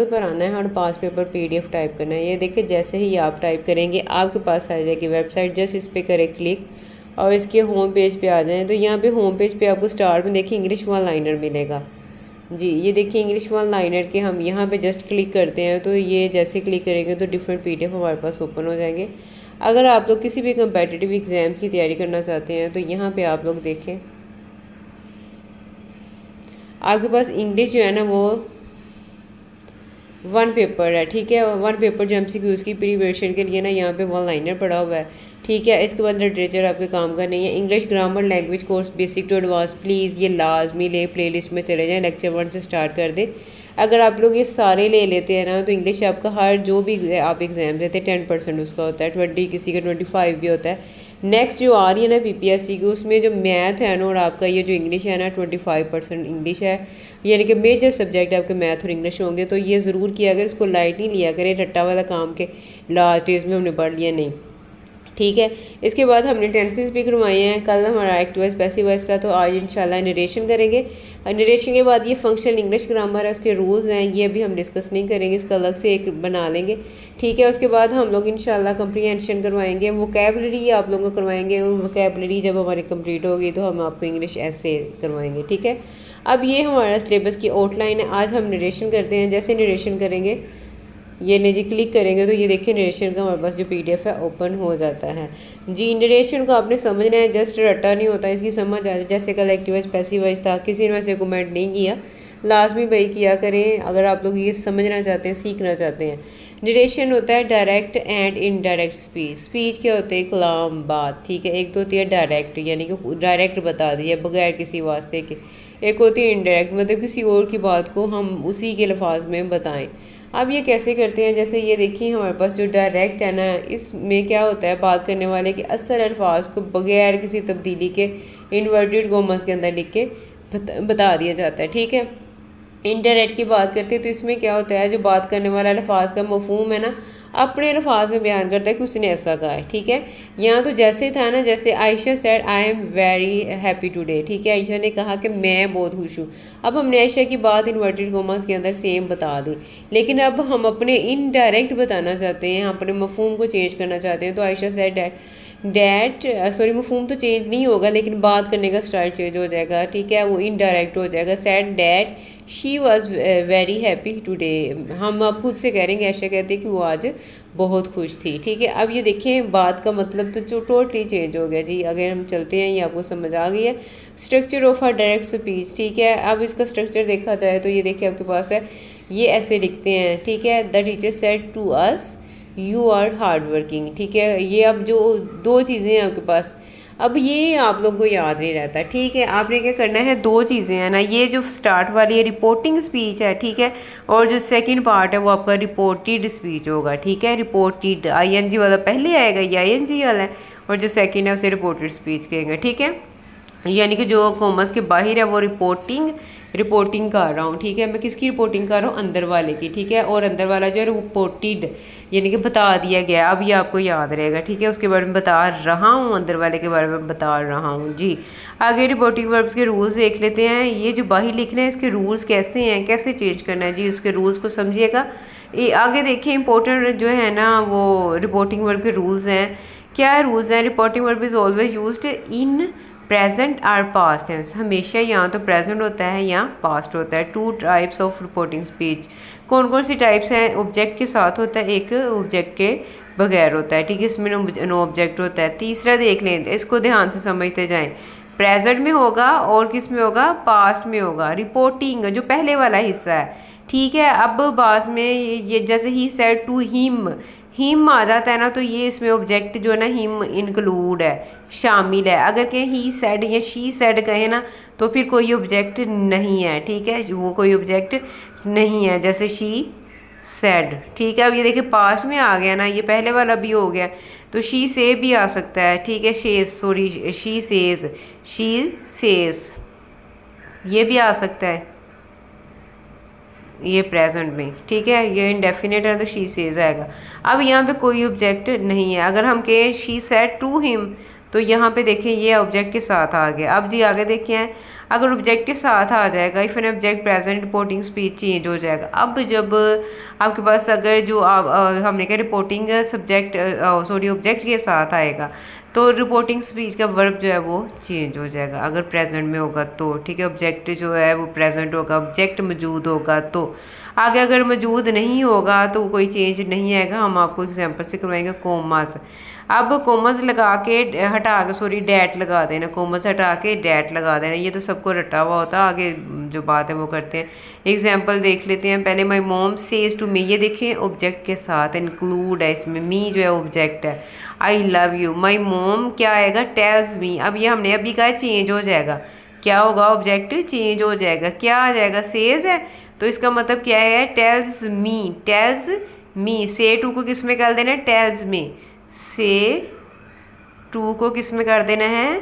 पर आना है और पास पेपर पीडीएफ टाइप करना है। ये देखिए जैसे ही आप टाइप करेंगे आपके पास आ जाएगी वेबसाइट, जस्ट इस पर करें क्लिक और इसके होम पेज पे आ जाएँ। तो यहाँ पे होम पेज पे आपको स्टार्ट में देखिए इंग्लिश वन लाइनर मिलेगा जी। ये देखिए इंग्लिश वन लाइनर के हम यहाँ पे जस्ट क्लिक करते हैं तो ये जैसे क्लिक करेंगे तो डिफरेंट पीडीएफ हमारे पास ओपन हो जाएंगे। अगर आप लोग किसी भी कंपेटिटिव एग्ज़ाम की तैयारी करना चाहते हैं तो यहाँ पे आप लोग देखें आपके पास इंग्लिश जो है ना वो वन पेपर है, ठीक है। वन पेपर जो एमसीक्यूज़ की प्रिपरेशन के लिए ना यहाँ पे वन लाइनर पड़ा हुआ है, ठीक है। इसके बाद लिटरेचर आपके काम का नहीं है। English grammar language course basic to advance please ये लाजमी ले, प्लेलिस्ट में चले जाएं, लेक्चर 1 से स्टार्ट कर दें। अगर आप लोग ये सारे ले लेते हैं ना तो इंग्लिश आपका हर जो भी आप एग्ज़ाम देते हैं 10% उसका होता है, 20 किसी का 25 भी होता है। नेक्स्ट जो आ रही है ना पीपीएससी की, उसमें जो मैथ है ना और आपका ये जो इंग्लिश है ना 25% इंग्लिश है, यानी कि मेजर सब्जेक्ट आपके मैथ और इंग्लिश होंगे। तो ये ज़रूर किया अगर इसको लाइट नहीं लिया करें रट्टा वाला काम के लास्ट डेज में हमने पढ़ लिया नहीं, ठीक है। इसके बाद हमने टेंसेस भी करवाए हैं। कल हमारा एक्टिव वॉइस पैसिव वॉइस का, तो आज इंशाल्लाह नरेशन करेंगे। नरेशन के बाद ये फंक्शनल इंग्लिश ग्रामर है, उसके रूल्स हैं, ये अभी हम डिस्कस नहीं करेंगे, इसका अलग से एक बना लेंगे, ठीक है। उसके बाद हम लोग इंशाल्लाह कंप्रीहेंशन करवाएंगे, वोकैबलरी आप लोगों को करवाएंगे। वोकैबलरी जब हमारी कंप्लीट होगी तो हम आपको इंग्लिश ऐसे करवाएंगे, ठीक है। अब ये हमारा सिलेबस की आउटलाइन है। आज हम नरेशन करते हैं। जैसे नरेशन करेंगे ये ने जी क्लिक करेंगे तो ये देखिए नरेशन का हमारे पास जो पीडीएफ है ओपन हो जाता है जी। नरेशन को आपने समझना है, जस्ट रट्टा नहीं होता, इसकी समझ आ जाए। जैसे कल एक्टिव वॉइस पैसिव वॉइस था, किसी ने वैसे कमेंट नहीं किया, लास्ट में वही किया करें अगर आप लोग ये समझना चाहते हैं, सीखना चाहते हैं। नरेशन होता है direct and indirect speech. Speech क्या होती है? कलाम, बात, ठीक है। एक तो होती है डायरेक्ट यानी कि डायरेक्ट बता दिया बगैर किसी वास्ते के। एक होती है इनडायरेक्ट मतलब किसी और की बात को हम उसी के लफाज में बताएं। अब ये कैसे करते हैं? जैसे ये देखिए हमारे पास जो डायरेक्ट है ना, इसमें क्या होता है, बात करने वाले के असल अल्फाज को बगैर किसी तब्दीली के इन्वर्टेड कोमस के अंदर लिख के बता दिया जाता है, ठीक है। इनडायरेक्ट की बात करते हैं तो इसमें क्या होता है, जो बात करने वाला अल्फाज का मफहूम है ना अपने अल्फाज में बयान करता है कि उसने ऐसा कहा है, ठीक है। यहाँ तो जैसे था ना, जैसे Ayesha said I am very happy today, ठीक है। आयशा ने कहा कि मैं बहुत खुश हूँ। अब हमने आयशा की बात इन्वर्टेड कोमास के अंदर सेम बता दी, लेकिन अब हम अपने इनडायरेक्ट बताना चाहते हैं, अपने मफहूम को चेंज करना चाहते हैं। तो आयशा सेड डैट सॉरी मफहूम तो चेंज नहीं होगा लेकिन बात करने का स्टाइल चेंज हो जाएगा, ठीक है, वो इनडायरेक्ट हो जाएगा। Said that she was very happy today. हम अब खुद से करेंगे, ऐसा कहते हैं कि वो आज बहुत खुश थी, ठीक है। अब ये देखें बात का मतलब तो जो टोटली चेंज हो गया जी। अगर हम चलते हैं, ये आपको समझ आ गई है। Structure of a direct speech, ठीक है। अब इसका स्ट्रक्चर देखा जाए तो ये देखिए आपके पास है, ये ऐसे लिखते हैं, ठीक है। The teacher said to us you are hard working, ठीक है। ये अब जो दो चीज़ें हैं आपके पास, अब ये आप लोग को याद नहीं रहता, ठीक है। आपने क्या करना है, दो चीज़ें हैं ना, ये जो स्टार्ट वाली है रिपोर्टिंग स्पीच है, ठीक है, और जो सेकंड पार्ट है वो आपका रिपोर्टेड स्पीच होगा, ठीक है। रिपोर्टेड आईएनजी वाला पहले आएगा, ये आईएनजी वाला है, और जो सेकंड है उसे रिपोर्टेड स्पीच कहेंगे, ठीक है। यानी कि जो कॉमर्स के बाहर है वो रिपोर्टिंग कर रहा हूँ, ठीक है। मैं किसकी रिपोर्टिंग कर रहा हूँ? अंदर वाले की, ठीक है। और अंदर वाला जो है रिपोर्टेड यानी कि बता दिया गया। अब ये आपको याद रहेगा, ठीक है। उसके बारे में बता रहा हूँ, अंदर वाले के बारे में बता रहा हूँ जी। आगे रिपोर्टिंग वर्ब्स के रूल्स देख लेते हैं। ये जो बाहर लिखना है इसके रूल्स कैसे हैं, कैसे चेंज करना है जी, उसके रूल्स को समझिएगा। ये आगे देखिए इंपॉर्टेंट जो है ना वो रिपोर्टिंग वर्ब के रूल्स हैं। क्या रूल्स हैं? Reporting verb is always used in present और पास्ट टेंस। हमेशा यहाँ तो प्रेजेंट होता है या पास्ट होता है। Two types of reporting speech. कौन कौन सी टाइप्स हैं? ऑब्जेक्ट के साथ होता है, एक ऑब्जेक्ट के बगैर होता है, ठीक है। इसमें नो ऑब्जेक्ट होता है। तीसरा देख लें, इसको ध्यान से समझते जाएं। प्रेजेंट में होगा और किस में होगा? पास्ट में होगा। रिपोर्टिंग जो पहले वाला हिस्सा है, ठीक है। अब बाद में ये जैसे ही सेड टू हिम आ जाता है ना, तो ये इसमें ऑब्जेक्ट जो है ना हिम इंक्लूड है, शामिल है। अगर कहें ही सेड या शी सेड कहे ना तो फिर कोई ऑब्जेक्ट नहीं है, ठीक है, वो कोई ऑब्जेक्ट नहीं है, जैसे शी सेड, ठीक है। अब ये देखिए पास्ट में आ गया ना, ये पहले वाला भी हो गया, तो शी से भी आ सकता है, ठीक है। शी सेज ये भी आ सकता है, ये प्रेजेंट में, ठीक है। ये इंडेफिनेट है तो शी सेज आएगा। अब यहाँ पे कोई ऑब्जेक्ट नहीं है। अगर हम कहें शी सेड टू हिम तो यहाँ पे देखें ये ऑब्जेक्ट के साथ आ गया। अब जी आगे देखें, अगर ऑब्जेक्ट के साथ आ जाएगा if an object present reporting speech change हो जाएगा। अब जब आपके पास अगर जो हमने कहा रिपोर्टिंग सब्जेक्ट सॉरी ऑब्जेक्ट के साथ आएगा तो रिपोर्टिंग स्पीच का वर्ब जो है वो चेंज हो जाएगा, अगर प्रेजेंट में होगा तो। ठीक है, ऑब्जेक्ट जो है वो प्रेजेंट होगा, ऑब्जेक्ट मौजूद होगा तो। आगे अगर मौजूद नहीं होगा तो कोई चेंज नहीं आएगा। हम आपको एग्जांपल से करवाएंगे कोमास। अब कोमस लगा के हटा के सॉरी डैट लगा देना, कोमस हटा के डैट लगा देना, ये तो सबको रटा हुआ होता है। आगे जो बात है वो करते हैं। एग्जांपल देख लेते हैं पहले। My mom says to me, ये देखें ऑब्जेक्ट के साथ इंक्लूड है इसमें, मी जो है ऑब्जेक्ट है। I love you, my mom क्या आएगा, टेल्स मी। अब ये हमने अभी कहा चेंज हो जाएगा, क्या होगा, ऑब्जेक्ट चेंज हो जाएगा, क्या आ जाएगा, सेज है तो इसका मतलब क्या है, टेल्स मी, टेल्स मी। से टू को किस में कर देना है, टेल्स में। से टू को किस में कर देना है,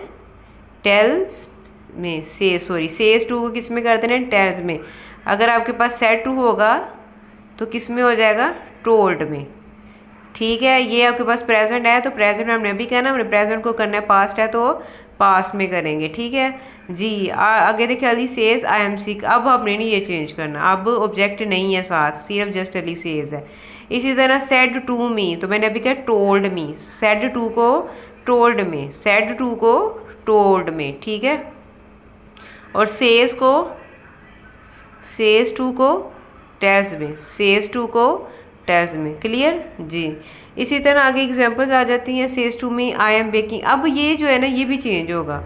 टेल्स में। से सॉरी सेज टू को किस में कर देना है, टेल्स में। अगर आपके पास सेड टू होगा तो किस में हो जाएगा, टोल्ड में। ठीक है, ये आपके पास प्रेजेंट है तो प्रेजेंट में हमने अभी कहना, हमने प्रेजेंट को करना है, पास्ट है तो पास्ट में करेंगे। ठीक है जी। आगे देखिए, Ali says I am sick. अब हमने नहीं ये चेंज करना, अब ऑब्जेक्ट नहीं है साथ, सिर्फ जस्ट अली सेज है। इसी तरह सेड टू मी, तो मैंने अभी कहा टोल्ड मी, सेड टू को टोल्ड में, सेड टू को टोल्ड में। ठीक है, और सेज को, सेज टू को टेल्स में, सेज टू को टेल्स में। क्लियर जी। इसी तरह आगे एग्जांपल्स आ जाती हैं। Says to me I am baking. अब ये जो है ना ये भी चेंज होगा।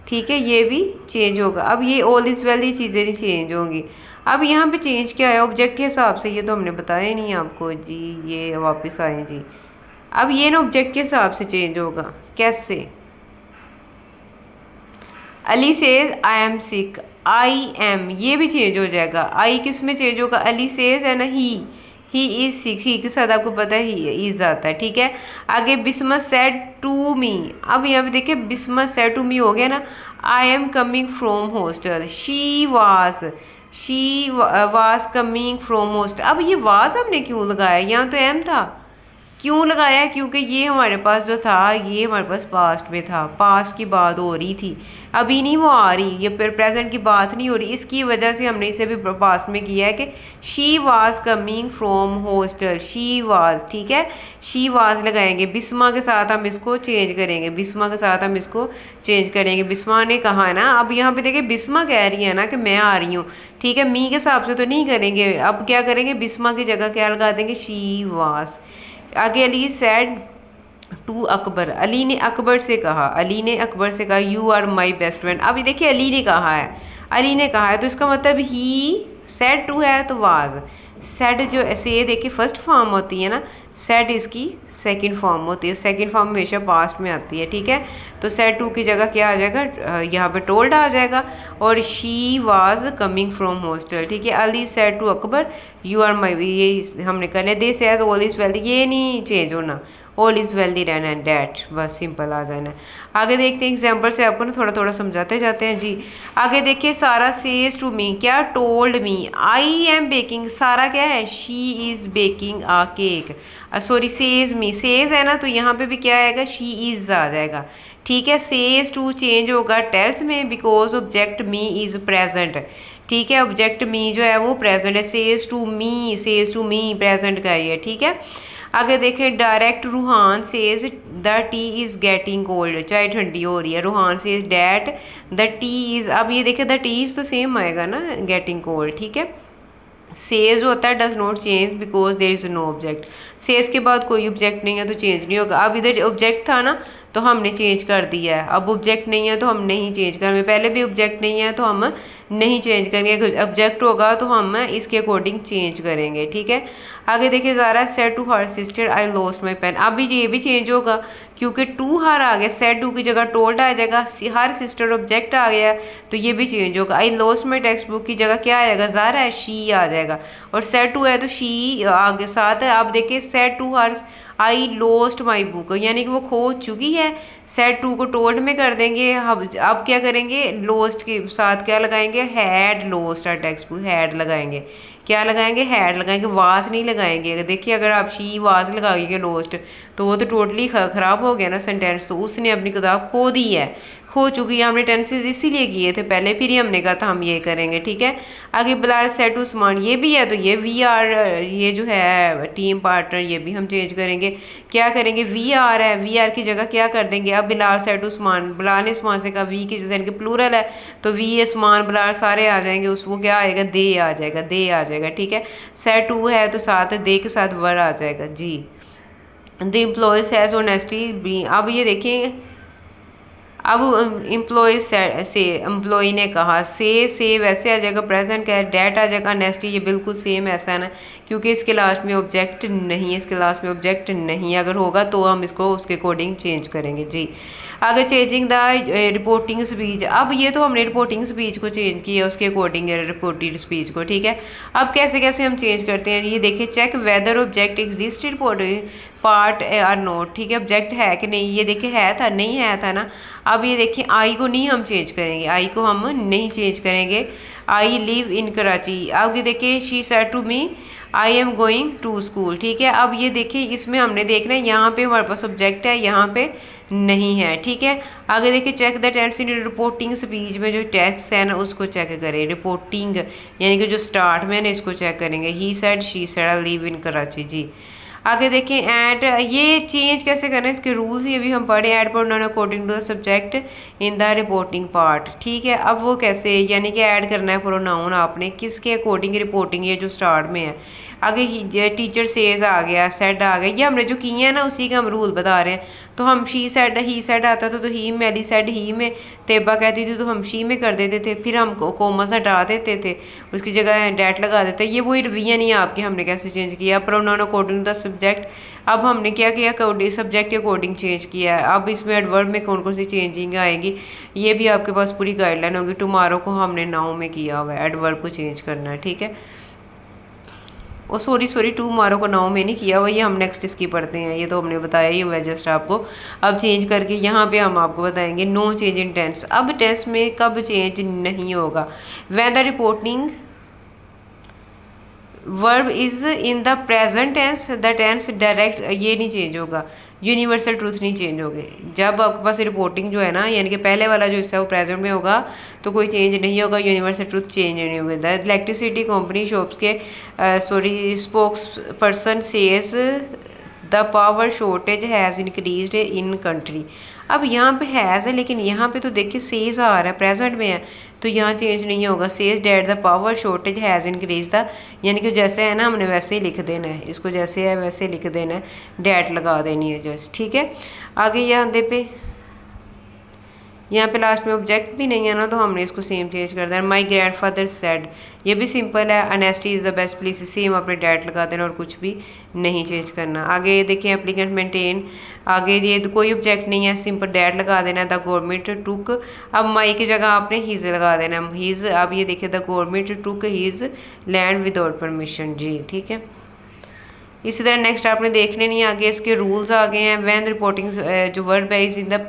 ठीक है, ये भी चेंज होगा। अब ये ऑल इज वेल ये चीज़ें नहीं चेंज होंगी। अब यहाँ पे चेंज क्या है, ऑब्जेक्ट के हिसाब से, ये तो हमने बताया नहीं आपको जी। ये वापस आए जी। अब ये ना ऑब्जेक्ट के हिसाब से चेंज होगा। कैसे, Ali says I am sick, I am ये भी चेंज हो जाएगा। आई किस में चेंज होगा, अली सेज है ना, ही इज सिक, ही के साथ आपको पता है ही इज आता है। ठीक है, आगे बिस्मा सेड टू मी। अब यहाँ पे देखिए बिस्मा सेड टू मी हो गया ना। I am coming from hostel, she was coming from hostel. अब ये वाज हमने क्यों लगाया, यहाँ तो एम था, क्यों लगाया, क्योंकि ये हमारे पास जो था ये हमारे पास पास्ट में था, पास्ट की बात हो रही थी, अभी नहीं वो आ रही, ये फिर प्रेजेंट की बात नहीं हो रही। इसकी वजह से हमने इसे भी पास्ट में किया है कि she was coming from hostel, she was. ठीक है, शी वाज लगाएंगे, बिस्मा के साथ हम इसको चेंज करेंगे, बिस्मा के साथ हम इसको चेंज करेंगे। बिस्मा ने कहा है ना, अब यहाँ पे देखिए बिस्मा कह रही है ना कि मैं आ रही हूँ। ठीक है, मी के हिसाब से तो नहीं करेंगे, अब क्या करेंगे, बिस्मा की जगह क्या लगा देंगे, शी वाज। आगे अली सेड टू अकबर, अली ने अकबर से कहा, अली ने अकबर से कहा you are my best friend. अब ये देखिए अली ने कहा है, अली ने कहा है तो इसका मतलब ही, सेड टू है तो वाज। सेड जो ऐसे ये देखिए फर्स्ट फॉर्म होती है ना, सेड इसकी सेकंड फॉर्म होती है, सेकंड फॉर्म हमेशा पास्ट में आती है। ठीक है, तो सेड टू की जगह क्या आ जाएगा, यहाँ पे टोल्ड आ जाएगा। और she was coming from hostel. ठीक है, Ali said to Akbar you are my, ये हमने करना है। This as all is well, ये नहीं चेंज होना, ऑल इज़ वेल्दी रहना है, डैट बस सिंपल आ जाना है। आगे देखते हैं एग्जाम्पल से आपको ना थोड़ा थोड़ा समझाते जाते हैं जी। आगे देखिए, सारा सेज टू मी, क्या, told me I am baking. सारा क्या है, she is baking a cake. Sorry says me, says है ना तो यहाँ पे भी क्या आएगा, शी इज़ आ जाएगा। ठीक है, सेज टू चेंज होगा टेल्स में because object me is present. ठीक है, ऑब्जेक्ट मी जो है वो प्रेजेंट है, सेज टू मी प्रेजेंट का ही है। ठीक है, आगे देखें, direct Ruhan says the tea is getting cold, चाय ठंडी हो रही है। Ruhan says that the tea is, अब ये देखें द टी इज़ तो सेम आएगा ना गेटिंग कोल्ड। ठीक है, सेज होता है does not change because there is no object, says के बाद कोई ऑब्जेक्ट नहीं है तो चेंज नहीं होगा। अब इधर ऑब्जेक्ट था ना तो हमने चेंज कर दिया है, अब ऑब्जेक्ट नहीं है तो हम नहीं चेंज करेंगे। पहले भी ऑब्जेक्ट नहीं है तो हम नहीं चेंज करेंगे, ऑब्जेक्ट होगा तो हम इसके अकॉर्डिंग चेंज करेंगे। ठीक है, आगे देखिए, Zara said to her sister I lost my pen. अब ये भी चेंज होगा क्योंकि टू हर आ गया, सेड टू की जगह टोल्ड आ जाएगा, हर सिस्टर ऑब्जेक्ट आ गया तो ये भी चेंज होगा। आई लॉस्ट माई टेक्स्ट बुक की जगह क्या आएगा, ज़ारा है, शी आ जाएगा। और सेड टू है तो शी आगे साथ है। आप देखिए, said to her I lost my book, यानी कि वो खो चुकी है। सेड टू को टोल्ड में कर देंगे। अब क्या करेंगे, लोस्ट के साथ क्या लगाएंगे, had lost our text book, had लगाएंगे। क्या लगाएंगे, हैड लगाएंगे, वास नहीं लगाएंगे। देखिए अगर आप शी वास लगाइएगा लोस्ट तो वो तो टोटली ख़राब हो गया ना सेंटेंस, तो उसने अपनी किताब खो दी है, खो चुकी है। हमने टेंसेज इसीलिए किए थे पहले, फिर ही हमने कहा था हम ये करेंगे, ठीक है। आगे बिलाल सेड टू उस्मान, ये भी है तो ये वी आर, ये जो है टीम पार्टनर, ये भी हम चेंज करेंगे। क्या करेंगे, वी आर है, वी आर की जगह क्या कर देंगे, अब बिलाल सेड टू उस्मान, बिलाल ने उस्मान से कहा, वी की जैसे इनके प्लूरल है तो वी उस्मान बिलाल सारे आ जाएंगे, उस वो क्या आएगा, दे आ जाएगा, दे आ जाएगा, ठीक है। सेड टू है तो साथ दे के साथ वर आ जाएगा जी। द एम्प्लॉय सेज ऑनेस्टली, अब ये देखिए अब एम्प्लॉय से एम्प्लॉय ने कहा, से वैसे आ जाएगा, प्रेजेंट का है, डेट आ जाएगा, नेक्स्टली ये बिल्कुल सेम ऐसा है ना, क्योंकि इसके लास्ट में ऑब्जेक्ट नहीं है, इसके लास्ट में ऑब्जेक्ट नहीं है, अगर होगा तो हम इसको उसके अकॉर्डिंग चेंज करेंगे जी। आगे चेंजिंग द रिपोर्टिंग स्पीच, अब ये तो हमने रिपोर्टिंग स्पीच को चेंज किया उसके अकॉर्डिंग रिपोर्टेड स्पीच को, ठीक है। अब कैसे कैसे हम चेंज करते हैं, ये देखिए, check whether object exist report part or not, ठीक है, ऑब्जेक्ट है कि नहीं, ये देखिए है था, नहीं है था ना। अब ये देखिए आई को नहीं हम चेंज करेंगे, आई को हम नहीं चेंज करेंगे, आई लिव इन कराची। अब ये देखिए, she said to me I am going to school, ठीक है। अब ये देखिए इसमें हमने देखना है, यहाँ पे हमारे पास ऑब्जेक्ट है, यहाँ पे नहीं है, ठीक है। आगे देखिए, check the tense in reporting speech में जो टेक्स्ट है ना उसको चेक करें, रिपोर्टिंग यानी कि जो स्टार्ट में ना इसको चेक करेंगे, he said she said I live in Karachi ji. आगे देखें, एट ये चेंज कैसे करना है, इसके रूल्स ये भी हम पढ़े, add pronoun according to the subject in the reporting part, ठीक है। अब वो कैसे, यानी कि ऐड करना है प्रोनाउन आपने किसके अकॉर्डिंग, रिपोर्टिंग ये जो स्टार्ट में है। आगे टीचर सेज आ गया, सेड आ गया, ये हमने जो किए हैं ना उसी का हम रूल बता रहे हैं। तो हम शी सेड, ही सेड आता था तो ही, मैली सेड ही में, तेबा कहती थी तो हम शी में कर देते थे, फिर हम कोमा हटा देते थे, उसकी जगह डैट लगा देते। ये वही रिवीजन ही आपके, हमने कैसे चेंज किया, pronoun according to the subject. अब हमने क्या किया, सब्जेक्ट के अकॉर्डिंग चेंज किया है। अब इसमें एडवर्ब में कौन कौन सी चेंजिंग आएगी, ये भी आपके पास पूरी गाइडलाइन होगी। टुमारो को हमने नाउ में किया हुआ है, एडवर्ब को चेंज करना है, ठीक है। ओ सॉरी टुमारो को नाउ में नहीं किया हुआ, ये हम नेक्स्ट इसकी पढ़ते हैं, ये तो हमने बताया ही हुआ है जस्ट आपको। अब चेंज करके यहाँ पे हम आपको बताएंगे नो चेंज इन टेंस। अब टेंस में कब चेंज नहीं होगा, when the reporting verb is in the present tense, the tense direct, ये नहीं चेंज होगा, यूनिवर्सल ट्रूथ नहीं चेंज होगे। जब आपके पास रिपोर्टिंग जो है ना, यानी कि पहले वाला जो हिस्सा है वो प्रेजेंट में होगा तो कोई चेंज नहीं होगा, यूनिवर्सल ट्रूथ चेंज नहीं होगा। द इलेक्ट्रिसिटी कंपनी शॉप्स के spokes person says the power shortage has increased in country. अब यहाँ पे हैज़ है लेकिन यहाँ पे तो देखिए सेज आ रहा है, प्रेजेंट में है, तो यहाँ चेंज नहीं होगा। Says that the power shortage has increase the, यानी कि जैसे है ना हमने वैसे ही लिख देना है, इसको जैसे है वैसे लिख देना है, डैट लगा देनी है जस्ट, ठीक है। आगे यहाँ पे लास्ट में ऑब्जेक्ट भी नहीं है ना, तो हमने इसको सेम चेंज कर देना। माई ग्रैंड फादर सेड, ये भी सिंपल है, honesty is the best place, same अपने डैट लगा देना और कुछ भी नहीं चेंज करना। आगे देखें, एप्लीकेंट मेंटेन, आगे ये कोई ऑब्जेक्ट नहीं है, सिंपल डैट लगा देना। द गवर्नमेंट टुक, अब माई की जगह आपने हीज लगा देना, हीज। अब ये देखिए, the government took his land without permission जी, ठीक है। इसी तरह नेक्स्ट आपने देखने नहीं, आगे इसके रूल्स आ गए हैं। व्हेन रिपोर्टिंग जो वर्ब है is in the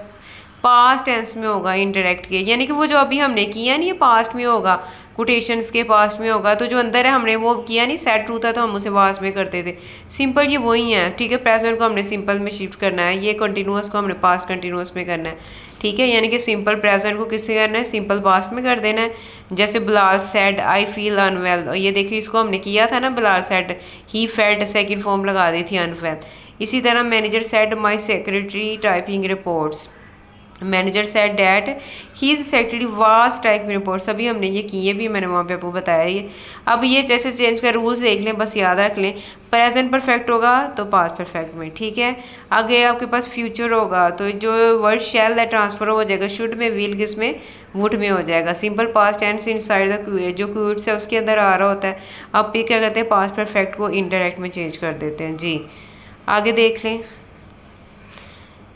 past tense में होगा, इनडायरेक्ट के, यानी कि वो जो अभी हमने किया नहीं, ये पास्ट में होगा, कोटेशंस के पास्ट में होगा। तो जो अंदर है हमने वो किया नहीं, सेट ट्रू था तो हम उसे वास में करते थे, सिंपल ये वही है, ठीक है। प्रेजेंट को हमने सिंपल में शिफ्ट करना है, ये कंटिन्यूअस को हमने पास्ट कंटिन्यूअस में करना है, ठीक है। यानी कि सिंपल प्रेजेंट को किससे करना है, सिंपल पास्ट में कर देना है। जैसे Bilal said I feel unwell, ये देखिए इसको हमने किया था ना, Bilal said he felt, second form लगा दी थी अनवेल। इसी तरह manager said my secretary typing reports, manager said that his secretary was typing reports, अभी हमने ये किए भी, मैंने वहाँ पे आपको बताया ये। अब ये जैसे चेंज कर रूल्स देख लें, बस याद रख लें, प्रेजेंट परफेक्ट होगा तो पास्ट परफेक्ट में, ठीक है। आगे आपके पास फ्यूचर होगा तो जो वर्ड शैल है ट्रांसफर हो जाएगा, शुड में, विल किस में, वुड में हो जाएगा। Simple past tense inside the जो क्यूट्स है उसके अंदर आ रहा होता है। अब फिर क्या करते हैं, पास्ट परफेक्ट को इनडायरेक्ट में चेंज कर देते हैं जी। आगे देख लें,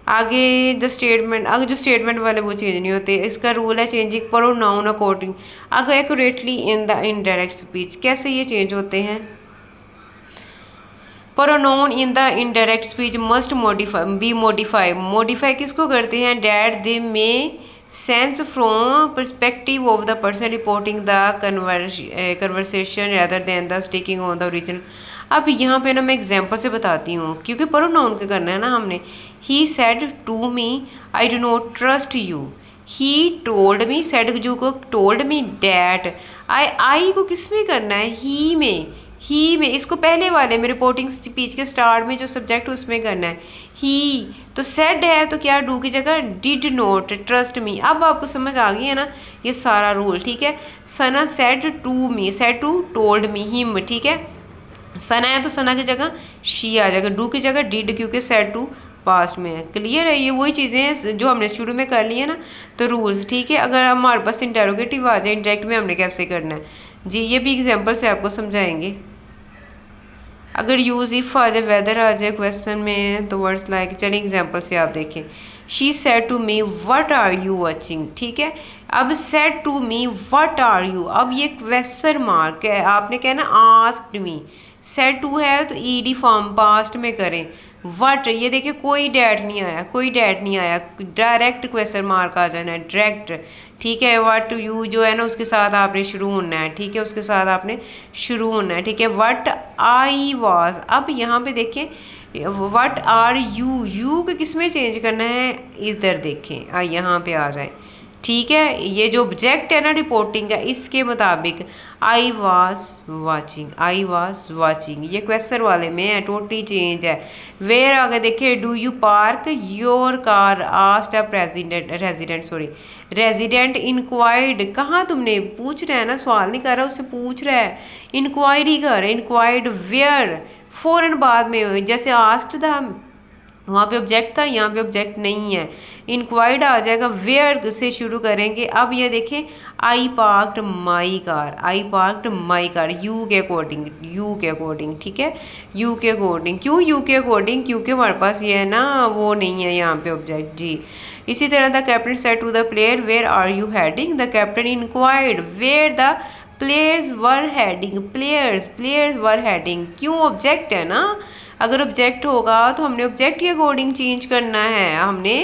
आगे द स्टेटमेंट, आगे जो स्टेटमेंट वाले वो चेंज नहीं होते। इसका रूल है चेंजिंग प्रोनाउन अकॉर्डिंग आगे accurately in the indirect speech. कैसे ये चेंज होते हैं, pronoun in the indirect speech must modify be modify, modify किसको करते हैं, that they make sense from perspective of the person reporting the conversation rather than the sticking on the original. अब यहाँ पे ना मैं एग्जांपल से बताती हूँ क्योंकि प्रोनाउन का करना है ना हमने। He said to me I do not trust you. He told me, said to को टोल्ड मी डैट। आई को किस में करना है, ही में, ही में, इसको पहले वाले में रिपोर्टिंग स्पीच के स्टार्ट में जो सब्जेक्ट उसमें करना है ही। तो सेड है तो क्या डू की जगह डिड नॉट ट्रस्ट मी। अब आपको समझ आ गई है ना ये सारा रूल, ठीक है। Sana said to me, said to told me him, ठीक है। सना है तो सना की जगह शी आ जाएगा, डू की जगह डिड क्योंकि सेड टू पास्ट में है। क्लियर है, ये वही चीज़ें हैं जो हमने शुरू में कर ली है ना, तो रूल्स, ठीक है। अगर हमारे पास इंटेरोगेटिव आ जाए इंडायरेक्ट में हमने कैसे करना है जी, ये भी एग्जांपल से आपको समझाएंगे। अगर यूज़ इफ़ आ जाए, वेदर आ जाए क्वेश्चन में तो वर्ड्स लाइक, चलिए एग्जांपल से आप देखें। She said to me what are you watching, ठीक है। अब said to me what are you, अब ये क्वेश्चन मार्क है, आपने कहना आस्क्ड मी। सेड टू है तो ईडी फॉर्म पास्ट में करें। वट, ये देखिए कोई डैट नहीं आया, कोई डैट नहीं आया, डायरेक्ट क्वेश्चन मार्क आ जाना है डायरेक्ट, ठीक है। वट यू जो है ना उसके साथ आपने शुरू होना है, ठीक है, उसके साथ आपने शुरू होना है, ठीक है। वट आई वॉज, अब यहाँ पे देखें वट आर यू, यू को किस में चेंज करना है, इधर देखें यहाँ पे आ जाए, ठीक है। ये जो ऑब्जेक्ट है ना रिपोर्टिंग का, इसके मुताबिक I was watching, I was watching, ये क्वेश्चन वाले में है, टोटली चेंज है। वेयर आगे देखिए, do you park your car, asked a resident inquired, कहाँ तुमने, पूछ रहा है ना, सवाल नहीं कर रहा, उससे पूछ रहा है, इंक्वायरी कर रहा है। इंक्वायर्ड वेयर, फौरन बाद में, जैसे आस्क्ड था वहाँ पे ऑब्जेक्ट था, यहाँ पे ऑब्जेक्ट नहीं है, इंक्वायर्ड आ जाएगा, वेयर से शुरू करेंगे। अब ये देखें I parked my car, I parked my car, you के अकॉर्डिंग, यू के अकॉर्डिंग, ठीक है, यू के अकॉर्डिंग। क्यों यू के अकॉर्डिंग, क्योंकि हमारे पास ये है ना वो नहीं है यहाँ पे ऑब्जेक्ट जी। इसी तरह the captain said to the player where are you heading, the captain inquired where the players were heading, players were heading, क्यों ऑब्जेक्ट है ना, अगर ऑब्जेक्ट होगा तो हमने ऑब्जेक्ट के अकॉर्डिंग चेंज करना है, हमने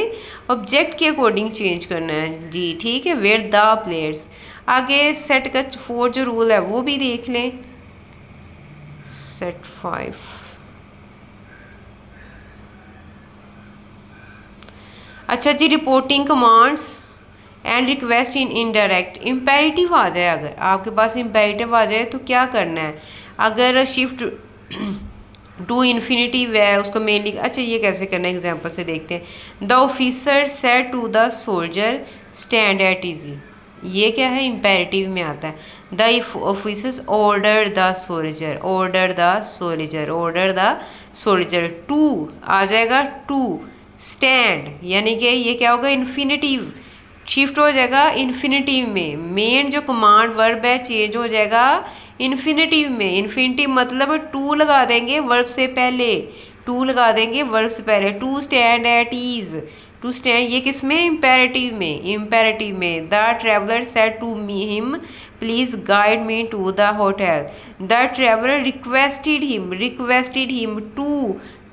ऑब्जेक्ट के अकॉर्डिंग चेंज करना है जी, ठीक है। वेयर द प्लेयर्स, आगे सेट का 4 जो रूल है वो भी देख लें, सेट 5। अच्छा जी, reporting commands and request in indirect, imperative आ जाए, अगर आपके पास इम्पेरेटिव आ जाए तो क्या करना है, अगर शिफ्ट टू इन्फिनिटिव है उसको मेनली, अच्छा ये कैसे करना है एग्जांपल से देखते हैं। The officer said to the soldier stand at easy, ये क्या है, इम्पेरेटिव में आता है। The officers order the soldier, order the soldier, order the soldier, to आ जाएगा टू स्टैंड, यानी कि ये क्या होगा, इन्फिनिटिव शिफ्ट हो जाएगा इन्फिनिटिव में, मेन जो कमांड वर्ब है चेंज हो जाएगा इन्फिनिटिव में। इन्फिनिटिव मतलब टू लगा देंगे वर्ब से पहले, टू लगा देंगे वर्ब से पहले, to stand at ease, to stand ये किस में, इम्पेरेटिव में, इम्पेरेटिव में। The traveller said to me him please guide me to the hotel, the traveller requested him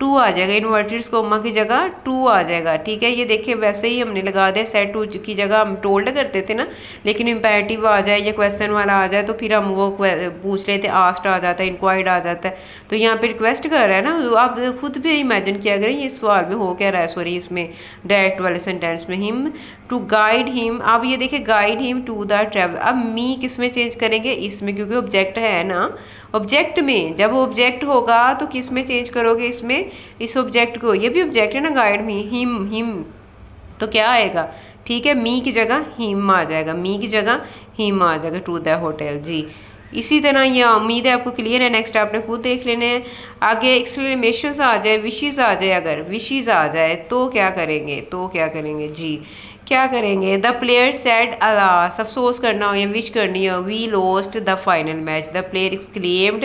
to आ जाएगा, इन्वर्टेड कोमा की जगह टू आ जाएगा, ठीक है। ये देखिए वैसे ही हमने लगा दिया, सेड टू की जगह हम टोल्ड करते थे ना, लेकिन इम्पेरेटिव आ जाए या क्वेश्चन वाला आ जाए तो फिर हम वो पूछ रहे थे, आस्क्ड आ जाता है, इंक्वायर्ड आ जाता है, तो यहाँ पे रिक्वेस्ट कर रहा है ना, आप खुद भी इमेजिन किया करें ये सवाल में हो क्या रहा है, सॉरी इसमें डायरेक्ट वाले सेंटेंस में, हिम टू गाइड हिम। अब ये देखिए guide him to the travel, अब मी किस में चेंज करेंगे, इसमें, क्योंकि ऑब्जेक्ट है ना, ऑब्जेक्ट में, जब ऑब्जेक्ट होगा तो किस में चेंज करोगे, इसमें, इस ऑब्जेक्ट को, ये भी ऑब्जेक्ट है ना गाइड में, हिम तो क्या आएगा, ठीक है, मी की जगह हिम आ जाएगा, मी की जगह हिम आ जाएगा, टू द होटल जी। इसी तरह ये उम्मीद है आपको क्लियर है, नेक्स्ट आपने खुद देख लेने हैं। आगे एक्सक्लेमेशंस आ जाए, विशेस आ जाए, अगर विशेस आ जाए तो क्या करेंगे जी, क्या करेंगे, द प्लेयर सेड अलास, अफसोस करना हो या विश करनी हो, we lost the final match, the player exclaimed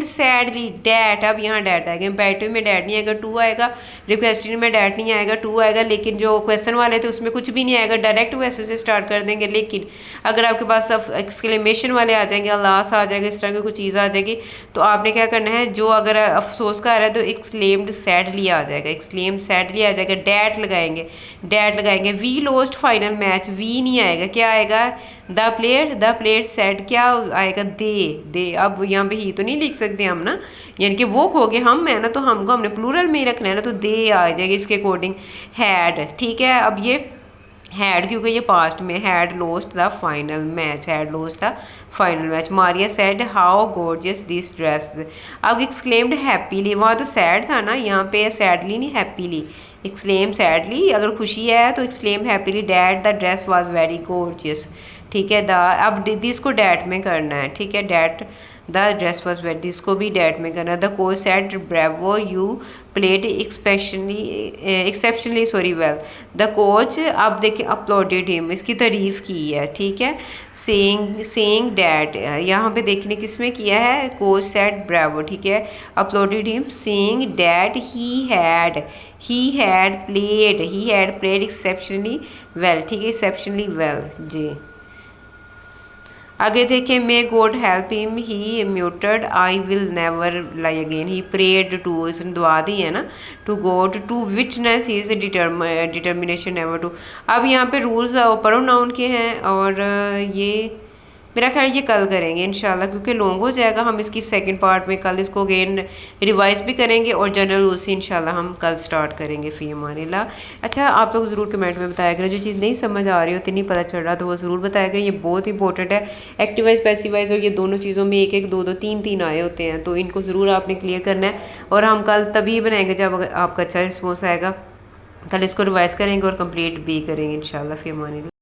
sadly that, अब यहाँ डैट आएगा, इम्पेरेटिव में डैट नहीं आएगा, टू आएगा, रिक्वेस्टेड में डैट नहीं आएगा, टू आएगा, लेकिन जो क्वेश्चन वाले थे उसमें कुछ भी नहीं आएगा, डायरेक्ट वैसे से स्टार्ट कर देंगे। लेकिन अगर आपके पास अब एक्सक्लेमेशन वाले आ जाएंगे, अलास आ जाएगा, इस तरह की कुछ चीज़ आ जाएगी, तो आपने क्या करना है, जो अगर अफसोस का आ रहा है तो एक्सक्लेम्ड सैडली आ जाएगा, एक्सक्लेम्ड सैडली आ जाएगा, डैट लगाएंगे, डैट लगाएंगे। We lost final match, we नहीं आएगा, क्या आएगा? द प्लेयर सेड, क्या आएगा? दे। अब यहाँ पे ही तो नहीं लिख सकते हम ना, यानी कि वो खो गए, हम है ना, तो हमको हमने प्लूरल में ही रखना है ना, तो दे आ जाएगी इसके अकॉर्डिंग। हैड, ठीक है। अब ये हैड क्योंकि ये पास्ट में, had lost the final match, had lost the final match. Maria said how gorgeous this dress. अब एक्सक्लेम्ड हैप्पीली, वहाँ तो सैड था ना, यहाँ पे सैडली नहीं हैप्पीली। एक्सक्लेम सैडली, अगर खुशी है तो exclaim happily that the dress was very gorgeous, ठीक है। द, अब दिस को डैट में करना है, ठीक है। That the dress was wet, इसको भी डैट में करना। The coach said bravo you played exceptionally sorry well. The coach, अब देखिए अपलोडेड हिम, इसकी तारीफ की है, ठीक है। सेइंग डैट, यहाँ पे देखने किसमें किया है? कोच सेड ब्रेवो, ठीक है। Applauded him saying that he had played exceptionally well, ठीक है, एक्सेप्शनली वेल जी। आगे देखें, may God help him he muted I will never lie again, he prayed to, इसने दुआ दी है ना, to God to witness his determination never to. अब यहाँ पे रूल्स प्रोनाउन के हैं, और ये मेरा ख्याल ये कल करेंगे इंशाल्लाह, क्योंकि लॉन्ग हो जाएगा। हम इसकी सेकंड पार्ट में कल इसको अगेन रिवाइज भी करेंगे, और जनरल रूल से इंशाल्लाह हम कल स्टार्ट करेंगे। फ़ी अमानिल्लाह। अच्छा, आप लोग ज़रूर कमेंट में बताया करें, जो चीज़ नहीं समझ आ रही होती, नहीं पता चल रहा, तो वो ज़रूर बताया करें, ये बहुत इंपॉर्टेंट है। एक्टिव वाइज, पैसिव वाइज, और ये दोनों चीज़ों में एक एक, दो दो, तीन तीन आए होते हैं, तो इनको ज़रूर आपने क्लियर करना है। और हम कल तभी बनाएंगे जब आपका अच्छा रिस्पॉन्स आएगा। कल इसको रिवाइज़ करेंगे और कंप्लीट भी करेंगे इंशाल्लाह। फ़ी अमानिल्लाह।